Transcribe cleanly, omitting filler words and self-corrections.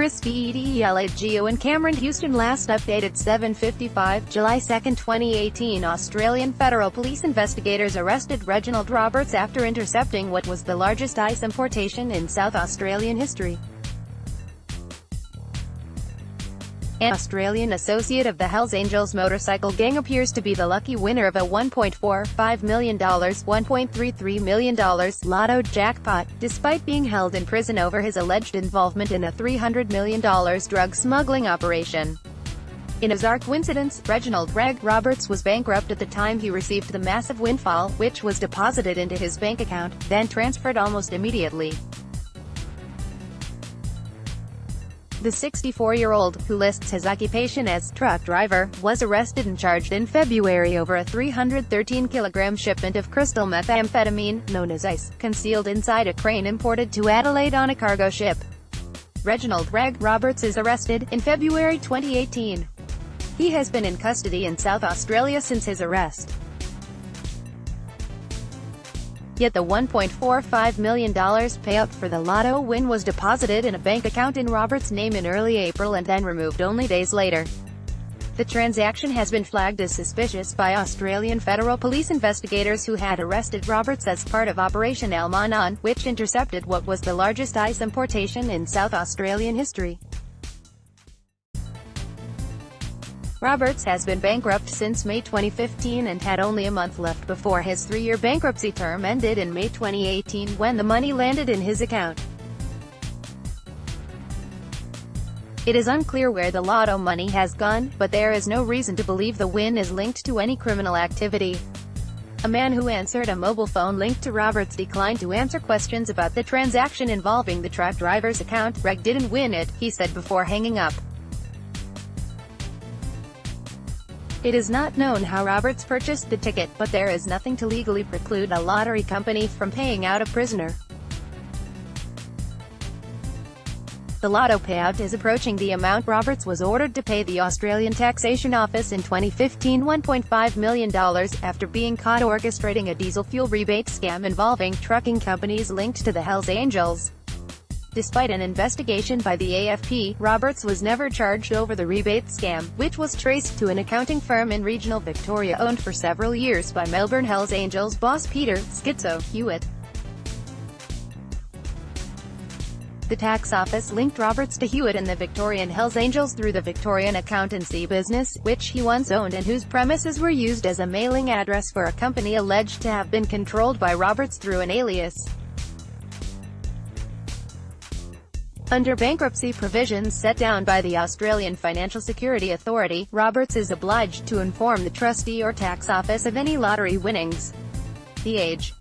Chris VEDELAGO and Cameron Houston. Last updated 7:55, July 2, 2018. Australian Federal Police investigators arrested Reginald Roberts after intercepting what was the largest ice importation in South Australian history. An Australian associate of the Hells Angels motorcycle gang appears to be the lucky winner of a $1.45 million, $1.33 million Lotto jackpot, despite being held in prison over his alleged involvement in a $300 million drug-smuggling operation. In a bizarre coincidence, Reginald Roberts was bankrupt at the time he received the massive windfall, which was deposited into his bank account, then transferred almost immediately. The 64-year-old, who lists his occupation as truck driver, was arrested and charged in February over a 313-kilogram shipment of crystal methamphetamine, known as ice, concealed inside a crane imported to Adelaide on a cargo ship. Reginald Roberts is arrested in February 2018. He has been in custody in South Australia since his arrest. Yet the $1.45 million payout for the Lotto win was deposited in a bank account in Roberts' name in early April and then removed only days later. The transaction has been flagged as suspicious by Australian Federal Police investigators who had arrested Roberts as part of Operation El Manon, which intercepted what was the largest ice importation in South Australian history. Roberts has been bankrupt since May 2015 and had only a month left before his 3-year bankruptcy term ended in May 2018 when the money landed in his account. It is unclear where the Lotto money has gone, but there is no reason to believe the win is linked to any criminal activity. A man who answered a mobile phone linked to Roberts declined to answer questions about the transaction involving the truck driver's account. "Reg didn't win it," he said before hanging up. It is not known how Roberts purchased the ticket, but there is nothing to legally preclude a lottery company from paying out a prisoner. The Lotto payout is approaching the amount Roberts was ordered to pay the Australian Taxation Office in 2015, $1.5 million, after being caught orchestrating a diesel fuel rebate scam involving trucking companies linked to the Hells Angels. Despite an investigation by the AFP, Roberts was never charged over the rebate scam, which was traced to an accounting firm in regional Victoria owned for several years by Melbourne Hells Angels boss Peter "Schizo" Hewitt. The tax office linked Roberts to Hewitt and the Victorian Hells Angels through the Victorian accountancy business, which he once owned and whose premises were used as a mailing address for a company alleged to have been controlled by Roberts through an alias. Under bankruptcy provisions set down by the Australian Financial Security Authority, Roberts is obliged to inform the trustee or tax office of any lottery winnings. The age,